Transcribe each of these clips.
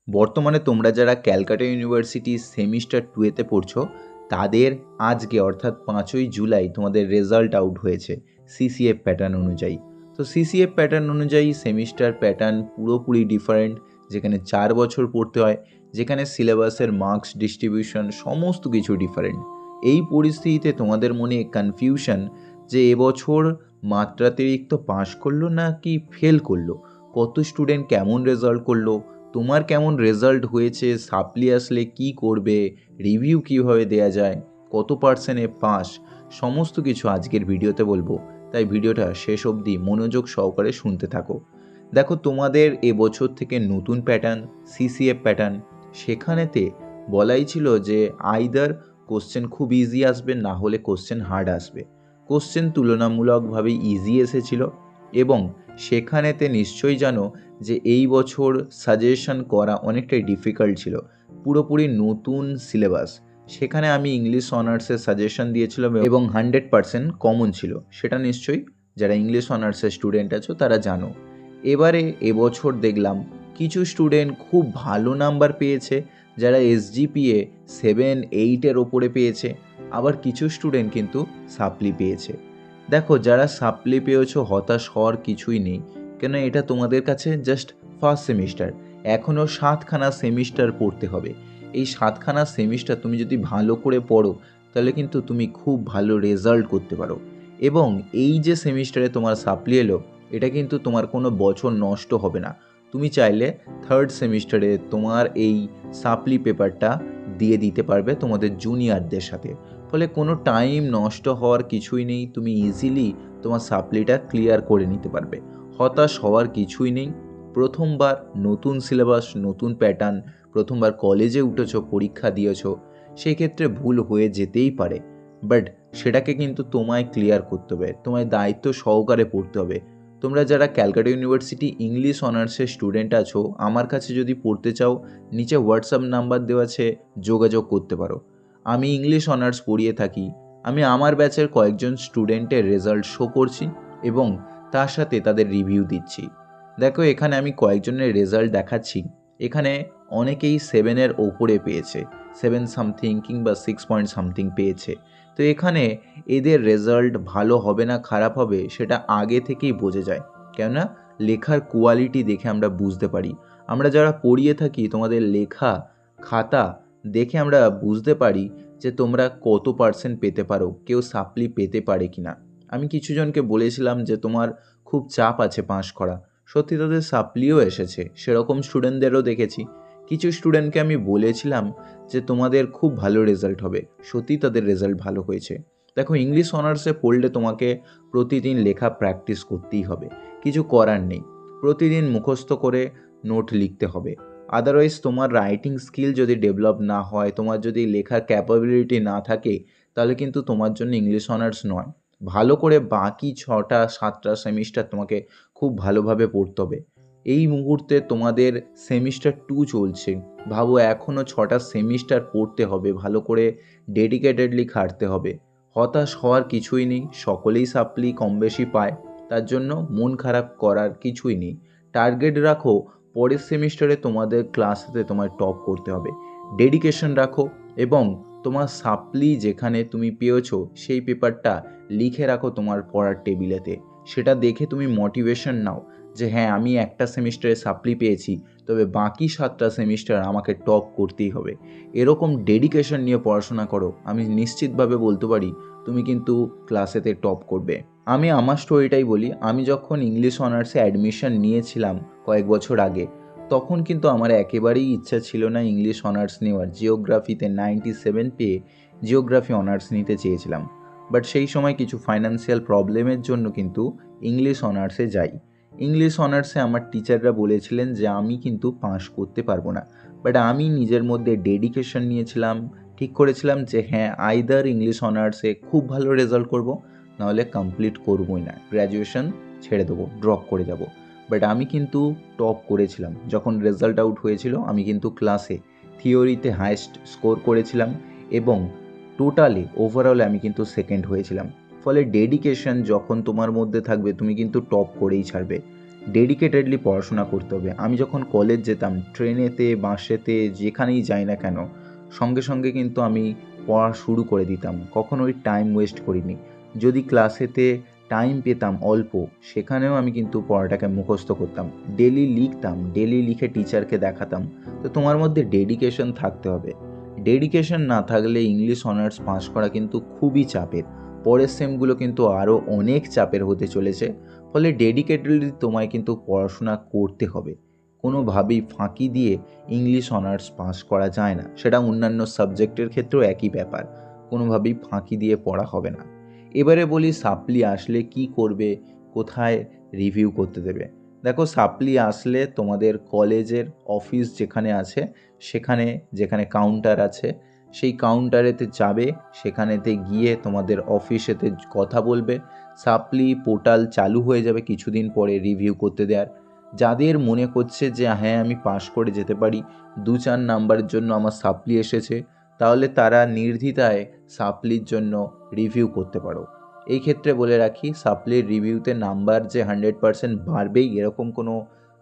বর্তমানে তোমরা যারা ক্যালকাটা ইউনিভার্সিটি সেমিস্টার 2 পড়ছো তাদের আজকে অর্থাৎ 5ই জুলাই তোমাদের রেজাল্ট আউট হয়েছে সিসিএফ প্যাটার্ন অনুযায়ী। তো সিসিএফ প্যাটার্ন অনুযায়ী সেমিস্টার প্যাটার্ন পুরোপুরি ডিফারেন্ট, যেখানে 4 বছর পড়তে হয়, যেখানে সিলেবাসের মার্কস ডিস্ট্রিবিউশন সমস্ত কিছু ডিফারেন্ট। এই পরিস্থিতিতে তোমাদের মনে কনফিউশন যে এবছর মাত্রাতিরিক্ত পাশ করলো না কি ফেল করলো, কত স্টুডেন্ট কেমন রেজাল্ট করলো, তোমার কেমন রেজাল্ট হয়েছে, সাপ্লি আসলে কী করবে, রিভিউ কীভাবে দেয়া যায়, কত পার্সেন্টে পাস, সমস্ত কিছু আজকের ভিডিওতে বলবো। তাই ভিডিওটা শেষ অবধি মনোযোগ সহকারে শুনতে থাকো। দেখো, তোমাদের এবছর থেকে নতুন প্যাটার্ন সিসিএফ প্যাটার্ন, সেখানেতে বলাই ছিল যে আইদার কোশ্চেন খুব ইজি আসবে, না হলে কোশ্চেন হার্ড আসবে। কোশ্চেন তুলনামূলকভাবে ইজি এসেছিল এবং সেখানেতে নিশ্চয়ই জানো যে এই বছর সাজেশন করা অনেকটাই ডিফিকাল্ট ছিল, পুরোপুরি নতুন সিলেবাস। সেখানে আমি ইংলিশ অনার্সের সাজেশন দিয়েছিলাম এবং 100% কমন ছিল, সেটা নিশ্চয়ই যারা ইংলিশ অনার্সের স্টুডেন্ট আছো তারা জানো। এবারে এবছর দেখলাম কিছু স্টুডেন্ট খুব ভালো নাম্বার পেয়েছে, যারা এসজিপিএ 7-8 ওপরে পেয়েছে, আবার কিছু স্টুডেন্ট কিন্তু সাপ্লি পেয়েছে। দেখো, যারা সাপ্লি পেয়েছো হতাশ হওয়ার কিছুই নেই, কেন এটা তোমাদের কাছে জাস্ট ফার্স্ট সেমিস্টার, এখনও 7খানা সেমিস্টার পড়তে হবে। এই 7খানা সেমিস্টার তুমি যদি ভালো করে পড়ো তাহলে কিন্তু তুমি খুব ভালো রেজাল্ট করতে পারো। এবং এই যে সেমিস্টারে তোমার সাপ্লি এলো, এটা কিন্তু তোমার কোনো বছর নষ্ট হবে না। তুমি চাইলে থার্ড সেমিস্টারে তোমার এই সাপ্লি পেপারটা দিয়ে দিতে পারবে তোমাদের জুনিয়রদের সাথে। ফলে কোনো টাইম নষ্ট হওয়ার কিছুই নেই, তুমি ইজিলি তোমার সাপ্লিটা ক্লিয়ার করে নিতে পারবে। হতাশ হওয়ার কিছুই নেই। প্রথমবার নতুন সিলেবাস, নতুন প্যাটার্ন, প্রথমবার কলেজে উঠেছো, পরীক্ষা দিয়েছো, সেক্ষেত্রে ভুল হয়ে যেতেই পারে, বাট সেটাকে কিন্তু তোমায় ক্লিয়ার করতে হবে, তোমায় দায়িত্ব সহকারে পড়তে হবে। তোমরা যারা ক্যালকাটা ইউনিভার্সিটি ইংলিশ অনার্সের স্টুডেন্ট আছো, আমার কাছে যদি পড়তে চাও, নিচে হোয়াটসঅ্যাপ নাম্বার দেওয়া আছে, যোগাযোগ করতে পারো। আমি ইংলিশ অনার্স পড়িয়ে থাকি, আমি আমার ব্যাচের কয়েকজন স্টুডেন্টের রেজাল্ট শো করছি এবং তার সাথে তাদের রিভিউ দিচ্ছি। দেখো, এখানে আমি কয়েকজনের রেজাল্ট দেখাচ্ছি। এখানে অনেকেই 7-এর ওপরে পেয়েছে, 7 সামথিং কিংবা 6 সামথিং পেয়েছে। তো এখানে এদের রেজাল্ট ভালো হবে না খারাপ হবে সেটা আগে থেকেই বোঝা যায়, কেননা লেখার কোয়ালিটি দেখে আমরা বুঝতে পারি। আমরা যারা পড়িয়ে থাকি তোমাদের লেখা খাতা দেখে আমরা বুঝতে পারি যে তোমরা কত পার্সেন্ট পেতে পারো, কেউ সাপ্লি পেতে পারে কি না। আমি কিছুজনকে বলেছিলাম যে তোমার খুব চাপ আছে পাস করা, সত্যি তাদের সাপ্লিও এসেছে, সেরকম স্টুডেন্টদেরও দেখেছি। কিছু স্টুডেন্টকে আমি বলেছিলাম যে তোমাদের খুব ভালো রেজাল্ট হবে, সত্যি তাদের রেজাল্ট ভালো হয়েছে। দেখো, ইংলিশ অনার্সে পড়লে তোমাকে প্রতিদিন লেখা প্র্যাকটিস করতেই হবে, কিছু করার নেই। প্রতিদিন মুখস্থ করে নোট লিখতে হবে। আদারওয়াইজ তোমার রাইটিং স্কিল যদি ডেভেলপ না হয়, তোমার যদি লেখার ক্যাপাবিলিটি না থাকে, তাহলে কিন্তু তোমার জন্য ইংলিশ অনার্স নয়। ভালো করে বাকি 6টা 7টা সেমিস্টার তোমাকে খুব ভালোভাবে পড়তে হবে। এই মুহূর্তে তোমাদের সেমিস্টার 2 চলছে, ভাবো এখনও 6টা সেমিস্টার পড়তে হবে, ভালো করে ডেডিকেটেডলি খাটতে হবে। হতাশ হওয়ার কিছুই নেই, সকলেই সাপ্লি কম বেশি পায়, তার জন্য মন খারাপ করার কিছুই নেই। টার্গেট রাখো পরের সেমিস্টারে তোমাদের ক্লাসেতে তোমায় টপ করতে হবে। ডেডিকেশন রাখো এবং তোমার সাপ্লি যেখানে তুমি পেয়েছো সেই পেপারটা লিখে রাখো তোমার পড়ার টেবিলেতে। সেটা দেখে তুমি মোটিভেশন নাও যে হ্যাঁ, আমি একটা সেমিস্টারে সাপ্লি পেয়েছি, তবে বাকি 7টা সেমিস্টার আমাকে টপ করতেই হবে। এরকম ডেডিকেশন নিয়ে পড়াশোনা করো, আমি নিশ্চিতভাবে বলতে পারি তুমি কিন্তু ক্লাসেতে টপ করবে। আমি আমার স্টোরিটাই বলি। আমি যখন ইংলিশ অনার্সে অ্যাডমিশন নিয়েছিলাম কয়েক বছর আগে, তখন কিন্তু আমার একেবারেই ইচ্ছা ছিল না ইংলিশ অনার্স নেওয়ার। জিওগ্রাফিতে 97 পেয়ে জিওগ্রাফি অনার্স নিতে চেয়েছিলাম, বাট সেই সময় কিছু ফাইন্যান্সিয়াল প্রবলেমের জন্য কিন্তু ইংলিশ অনার্সে যাই। ইংলিশ অনার্সে আমার টিচাররা বলেছিলেন যে আমি কিন্তু পাস করতে পারবো না, বাট আমি নিজের মধ্যে ডেডিকেশন নিয়েছিলাম, ঠিক করেছিলাম যে হ্যাঁ, আইদার ইংলিশ অনার্সে খুব ভালো রেজাল্ট করব, নাহলে কমপ্লিট করবই না, গ্র্যাজুয়েশন ছেড়ে দেবো, ড্রপ করে যাব। বাট আমি কিন্তু টপ করেছিলাম। যখন রেজাল্ট আউট হয়েছিল আমি কিন্তু ক্লাসে থিওরিতে হাইয়েস্ট স্কোর করেছিলাম এবং টোটালি ওভারঅলে আমি কিন্তু সেকেন্ড হয়েছিলাম। ফলে ডেডিকেশন যখন তোমার মধ্যে থাকবে তুমি কিন্তু টপ করেই ছাড়বে। ডেডিকেটেডলি পড়াশোনা করতে হবে। আমি যখন কলেজ যেতাম ট্রেনেতে, বাসেতে, যেখানেই যাই না কেন সঙ্গে সঙ্গে কিন্তু আমি পড়া শুরু করে দিতাম, কখনোই টাইম ওয়েস্ট করিনি। যদি ক্লাসেতে টাইম পেতাম অল্প, সেখানেও আমি কিন্তু পড়াটাকে মুখস্থ করতাম, ডেলি লিখতাম, ডেলি লিখে টিচারকে দেখাতাম। তো তোমার মধ্যে ডেডিকেশন থাকতে হবে। ডেডিকেশন না থাকলে ইংলিশ অনার্স পাস করা কিন্তু খুবই চাপের। পরের সেমগুলো কিন্তু আরও অনেক চাপের হতে চলেছে। ফলে ডেডিকেটেডলি তোমায় কিন্তু পড়াশোনা করতে হবে। কোনোভাবেই ফাঁকি দিয়ে ইংলিশ অনার্স পাস করা যায় না। সেটা অন্যান্য সাবজেক্টের ক্ষেত্রেও একই ব্যাপার, কোনোভাবেই ফাঁকি দিয়ে পড়া হবে না। এবারে বলি সাপ্লি আসলে কি করবে, কোথায় রিভিউ করতে দেবে। দেখো, সাপ্লি আসলে তোমাদের কলেজের অফিস যেখানে আছে সেখানে, যেখানে কাউন্টার আছে সেই কাউন্টারেতে যাবে, সেখানেতে গিয়ে তোমাদের অফিসেতে কথা বলবে। সাপ্লি পোর্টাল চালু হয়ে যাবে কিছুদিন পরে রিভিউ করতে দেওয়ার। যাদের মনে করছে যে হ্যাঁ আমি পাস করে যেতে পারি, 2-4 নাম্বারের জন্য আমার সাপ্লি এসেছে, তাহলে তারা নির্দ্বিধায় সাপ্লির জন্য রিভিউ করতে পারো। এই ক্ষেত্রে বলে রাখি, সাপ্লির রিভিউতে নাম্বার যে 100% বাড়বেই এরকম কোনো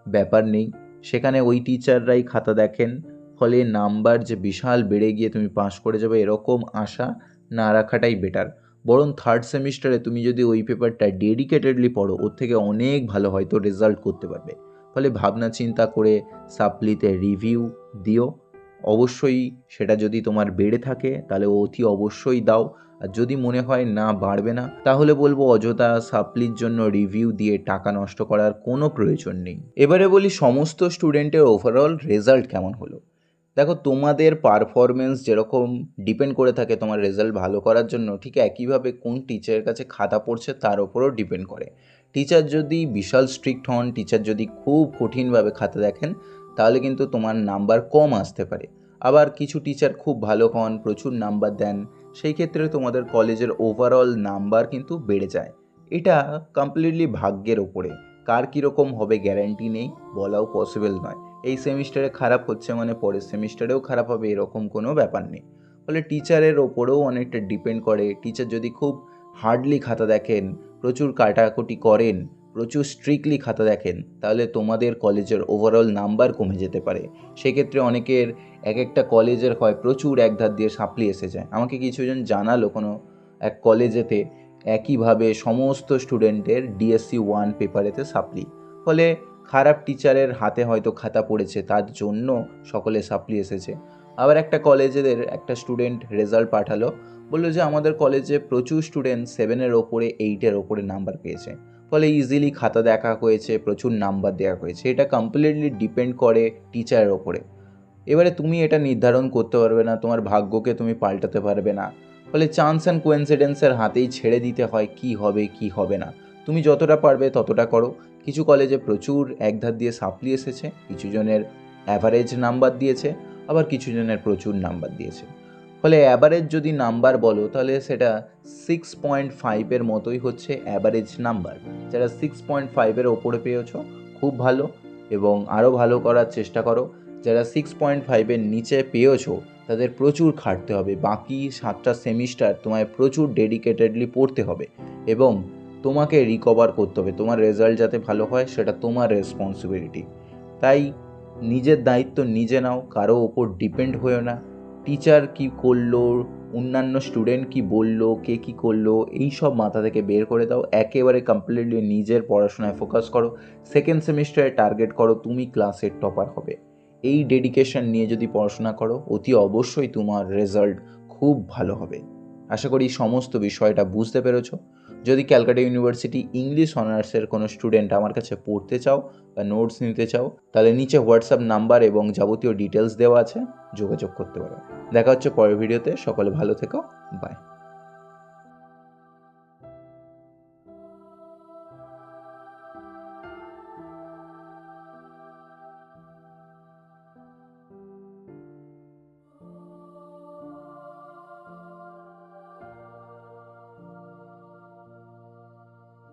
ব্যাপার নেই। সেখানে ওই টিচাররাই খাতা দেখেন, ফলে নাম্বার যে বিশাল বেড়ে গিয়ে তুমি পাস করে যাবে এরকম আশা না রাখাটাই বেটার। বরং থার্ড সেমিস্টারে তুমি যদি ওই পেপারটা ডেডিকেটেডলি পড়ো, ওর থেকে অনেক ভালো হয়তো রেজাল্ট করতে পারবে। ফলে ভাবনা চিন্তা করে সাপ্লিতে রিভিউ দিও। অবশ্যই সেটা যদি তোমার বেড়ে থাকে তাহলে অতি অবশ্যই দাও। আর যদি মনে হয় না বাড়বে না, তাহলে বলবো অযথা সাপ্লির জন্য রিভিউ দিয়ে টাকা নষ্ট করার কোনো প্রয়োজন নেই। এবারে বলি সমস্ত স্টুডেন্টের ওভারঅল রেজাল্ট কেমন হলো। দেখো, তোমাদের পারফরমেন্স যেরকম ডিপেন্ড করে থাকে তোমার রেজাল্ট ভালো করার জন্য, ঠিক একইভাবে কোন টিচারের কাছে খাতা পড়ছে তার ওপরও ডিপেন্ড করে। টিচার যদি বিশাল স্ট্রিক্ট হন, টিচার যদি খুব কঠিনভাবে খাতা দেখেন, তাহলে কিন্তু তোমার নাম্বার কম আসতে পারে। আবার কিছু টিচার খুব ভালো হন, প্রচুর নাম্বার দেন, সেই ক্ষেত্রে তোমাদের কলেজের ওভারঅল নাম্বার কিন্তু বেড়ে যায়। এটা কমপ্লিটলি ভাগ্যের ওপরে, কার কীরকম হবে গ্যারান্টি নেই, বলাও পসিবল নয়। এই সেমিস্টারে খারাপ হচ্ছে মানে পরের সেমিস্টারেও খারাপ হবে এরকম কোনো ব্যাপার নেই। ফলে টিচারের ওপরেও অনেকটা ডিপেন্ড করে। টিচার যদি খুব হার্ডলি খাতা দেখেন, প্রচুর কাটাকুটি করেন, প্রচুর স্ট্রিক্টলি খাতা দেখেন, তাহলে তোমাদের কলেজের ওভারঅল নাম্বার কমে যেতে পারে। সেক্ষেত্রে অনেকের এক একটা কলেজের হয় প্রচুর একধার দিয়ে সাপ্লি এসে যায়। আমাকে কিছুজন জানালো কোনো এক কলেজেতে একইভাবে সমস্ত স্টুডেন্টের ডিএসসি 1 পেপারেতে সাপ্লি। ফলে খারাপ টিচারের হাতে হয়তো খাতা পড়েছে, তার জন্য সকলে সাপ্লি এসেছে। আবার একটা কলেজের একটা স্টুডেন্ট রেজাল্ট পাঠালো, বললো যে আমাদের কলেজে প্রচুর স্টুডেন্ট 7-এর ওপরে 8-এর ওপরে নাম্বার পেয়েছে, ফলে ইজিলি খাতা দেখা হয়েছে, প্রচুর নাম্বার দেওয়া হয়েছে। এটা কমপ্লিটলি ডিপেন্ড করে টিচারের ওপরে। এবারে তুমি এটা নির্ধারণ করতে পারবে না, তোমার ভাগ্যকে তুমি পাল্টাতে পারবে না। ফলে চান্স অ্যান্ড কোইন্সিডেন্সের হাতেই ছেড়ে দিতে হয় কি হবে কি হবে না। তুমি যতটা পারবে ততটা করো। কিছু কলেজে প্রচুর একধার দিয়ে সাপ্লি এসেছে, কিছু জনের অ্যাভারেজ নাম্বার দিয়েছে, আবার কিছু জনের প্রচুর নাম্বার দিয়েছে। ফলে অ্যাভারেজ যদি নাম্বার বলো তাহলে সেটা 6.5-এর মতোই হচ্ছে অ্যাভারেজ নাম্বার। যারা 6.5-এর ওপরে পেয়েছো খুব ভালো, এবং আরও ভালো করার চেষ্টা করো। যারা 6.5-এর নিচে পেয়েছো তাদের প্রচুর খাটতে হবে। বাকি 7টা সেমিস্টার তোমায় প্রচুর ডেডিকেটেডলি পড়তে হবে এবং তোমাকে রিকভার করতে হবে। তোমার রেজাল্ট যাতে ভালো হয় সেটা তোমার রেসপন্সিবিলিটি। তাই নিজের দায়িত্ব নিজে নাও, কারো ওপর ডিপেন্ড হয়েও না। টিচার কি করলো, অন্যান্য স্টুডেন্ট কি বললো, কে কি করলো, এই সব মাথা থেকে বের করে দাও। একেবারে কমপ্লিটলি নিজের পড়াশোনায় ফোকাস করো। সেকেন্ড সেমিস্টারে টার্গেট করো তুমি ক্লাসের টপার হবে। এই ডেডিকেশন নিয়ে যদি পড়াশোনা করো, অতি অবশ্যই তোমার রেজাল্ট খুব ভালো হবে। আশা করি সমস্ত বিষয়টা বুঝতে পেরেছো। যদি ক্যালকাটা ইউনিভার্সিটি ইংলিশ অনার্সের কোনো স্টুডেন্ট আমার কাছে পড়তে চাও বা নোটস নিতে চাও, তাহলে নিচে হোয়াটসঅ্যাপ নাম্বার এবং যাবতীয় ডিটেলস দেওয়া আছে, যোগাযোগ করতে পারো। দেখা হচ্ছে পরের ভিডিওতে। সকলে ভালো থেকো, বাই।